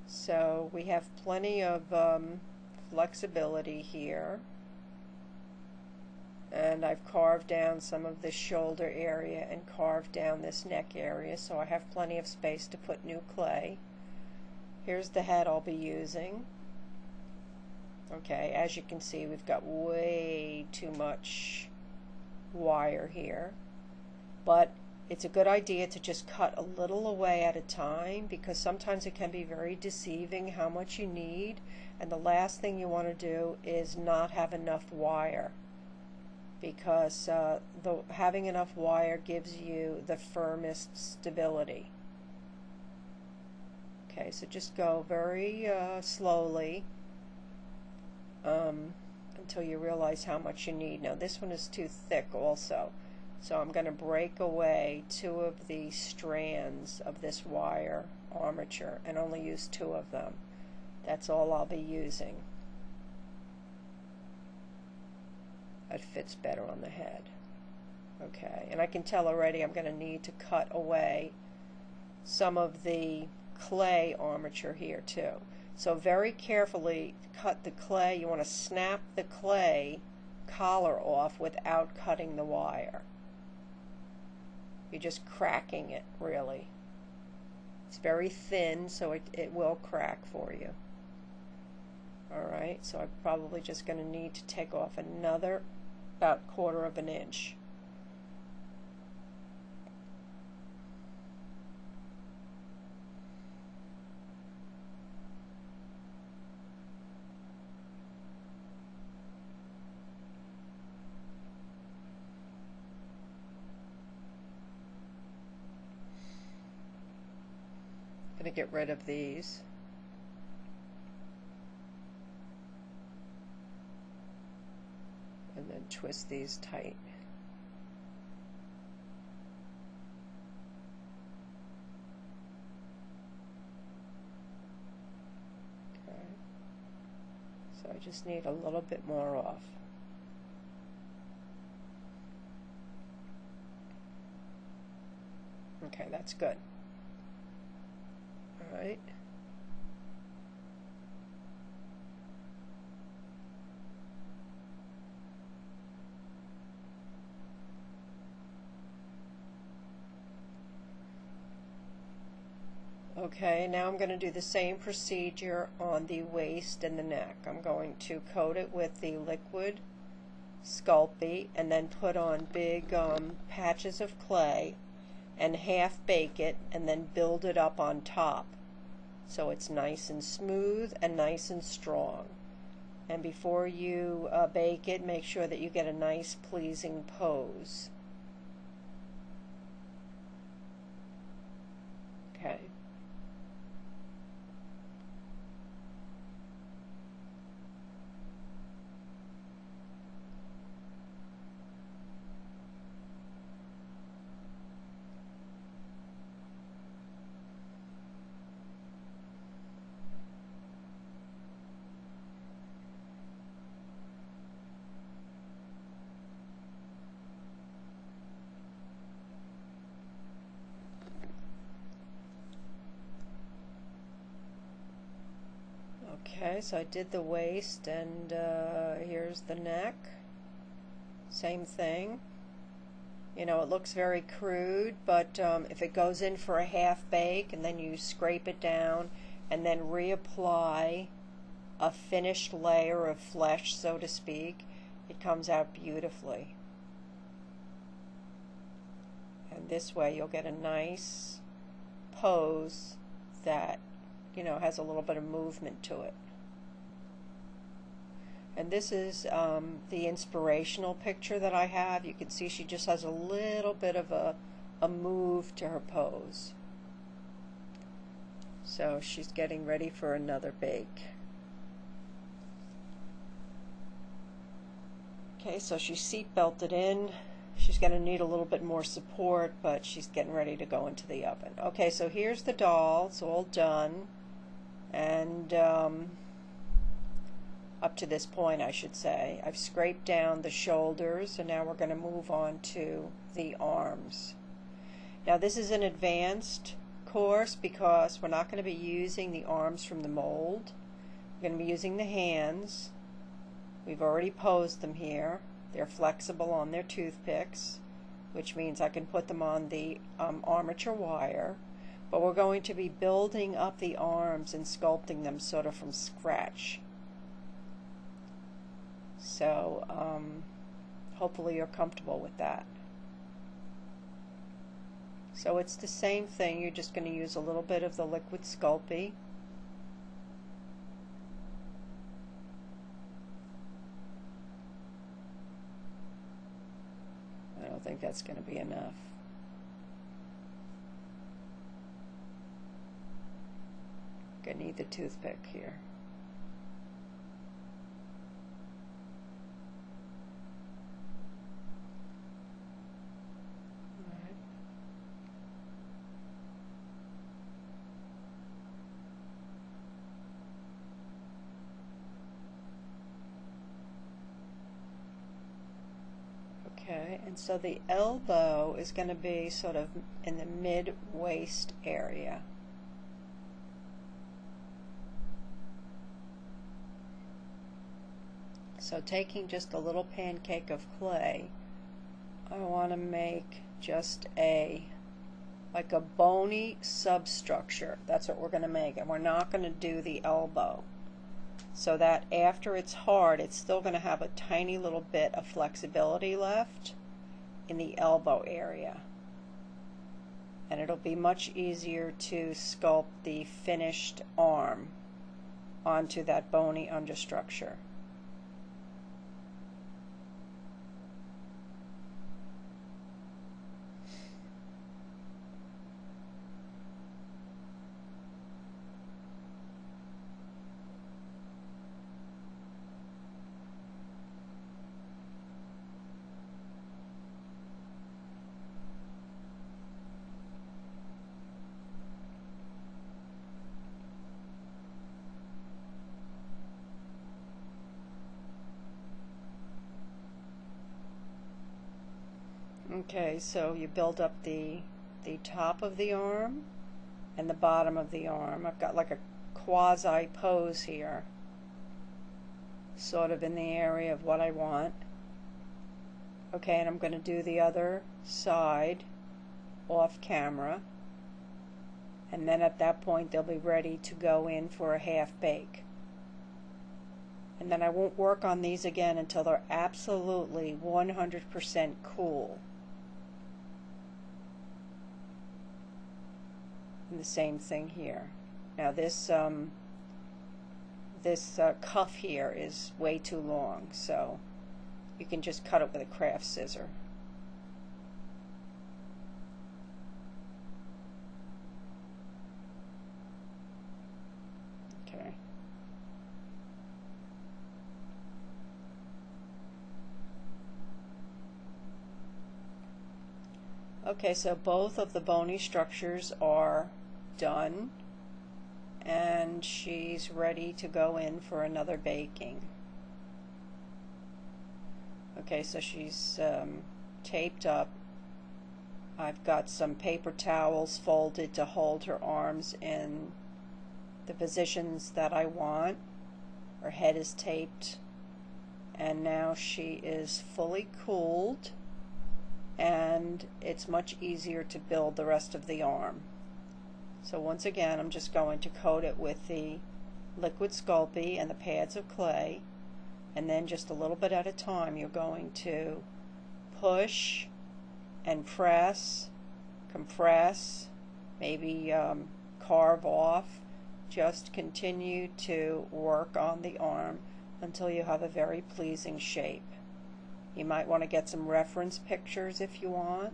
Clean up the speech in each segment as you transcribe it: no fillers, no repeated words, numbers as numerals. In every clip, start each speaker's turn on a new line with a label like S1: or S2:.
S1: So we have plenty of flexibility here. And I've carved down some of this shoulder area and carved down this neck area, so I have plenty of space to put new clay. Here's the head I'll be using. Okay, as you can see, we've got way too much wire here, but it's a good idea to just cut a little away at a time, because sometimes it can be very deceiving how much you need, and the last thing you want to do is not have enough wire, because having enough wire gives you the firmest stability. Okay, so just go very slowly until you realize how much you need. Now this one is too thick also, so I'm going to break away 2 of the strands of this wire armature and only use 2 of them. That's all I'll be using. It fits better on the head. Okay, and I can tell already I'm going to need to cut away some of the clay armature here too. So very carefully cut the clay. You want to snap the clay collar off without cutting the wire. You're just cracking it, really. It's very thin, so it will crack for you. Alright, so I'm probably just going to need to take off another about 1/4 of an inch. Going to get rid of these. And then twist these tight. Okay. So I just need a little bit more off. Okay, that's good. All right. Okay, now I'm going to do the same procedure on the waist and the neck. I'm going to coat it with the liquid Sculpting and then put on big patches of clay and half bake it and then build it up on top so it's nice and smooth and nice and strong. And before you bake it, make sure that you get a nice pleasing pose. Okay. Okay, so I did the waist, and here's the neck. Same thing. You know, it looks very crude, but if it goes in for a half bake and then you scrape it down and then reapply a finished layer of flesh, so to speak, it comes out beautifully. And this way you'll get a nice pose that, you know, has a little bit of movement to it. And this is the inspirational picture that I have. You can see she just has a little bit of a move to her pose. So she's getting ready for another bake. Okay, so she's seat belted in. She's going to need a little bit more support, but she's getting ready to go into the oven. Okay, so here's the doll. It's all done. And up to this point, I should say, I've scraped down the shoulders, and now we're going to move on to the arms. Now this is an advanced course, because we're not going to be using the arms from the mold, we're going to be using the hands. We've already posed them here. They're flexible on their toothpicks, which means I can put them on the armature wire, but we're going to be building up the arms and sculpting them sort of from scratch. So hopefully you're comfortable with that. So it's the same thing, you're just going to use a little bit of the liquid Sculpting. I don't think that's going to be enough. Going to need the toothpick here. Okay, and so the elbow is going to be sort of in the mid-waist area. So taking just a little pancake of clay, I want to make just like a bony substructure. That's what we're going to make, and we're not going to do the elbow. So that after it's hard, it's still going to have a tiny little bit of flexibility left in the elbow area. And it'll be much easier to sculpt the finished arm onto that bony understructure. Okay, so you build up the top of the arm and the bottom of the arm. I've got like a quasi pose here, sort of in the area of what I want. Okay, and I'm going to do the other side off camera, and then at that point they'll be ready to go in for a half bake. And then I won't work on these again until they're absolutely 100% cool. And the same thing here. Now this cuff here is way too long, so you can just cut it with a craft scissor. Okay. Okay, so both of the bony structures are done, and she's ready to go in for another baking. Okay, so she's taped up. I've got some paper towels folded to hold her arms in the positions that I want. Her head is taped, and now she is fully cooled, and it's much easier to build the rest of the arm. So once again, I'm just going to coat it with the liquid Sculpting and the pads of clay, and then just a little bit at a time you're going to push and press, compress, maybe carve off. Just continue to work on the arm until you have a very pleasing shape. You might want to get some reference pictures if you want.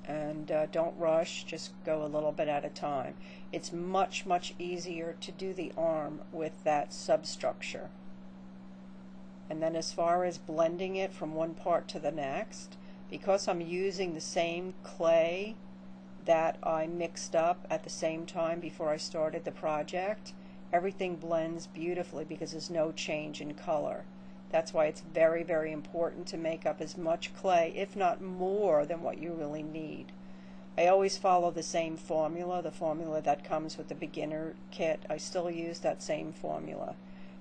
S1: And don't rush, just go a little bit at a time. It's much, much easier to do the arm with that substructure. And then as far as blending it from one part to the next, because I'm using the same clay that I mixed up at the same time before I started the project, everything blends beautifully because there's no change in color. That's why it's very, very important to make up as much clay, if not more, than what you really need. I always follow the same formula, the formula that comes with the beginner kit. I still use that same formula.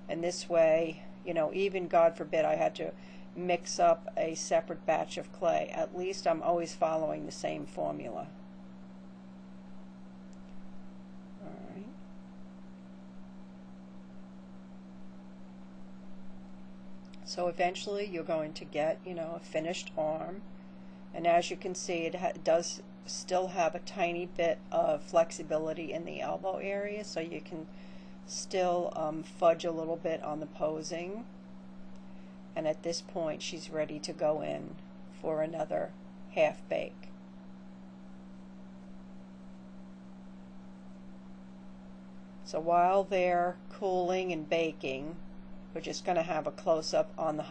S1: And this way, you know, even God forbid I had to mix up a separate batch of clay, at least I'm always following the same formula. Alright. So eventually you're going to get, you know, a finished arm. And as you can see, it does still have a tiny bit of flexibility in the elbow area, so you can still fudge a little bit on the posing. And at this point she's ready to go in for another half bake. So while they're cooling and baking, we're just going to have a close-up on the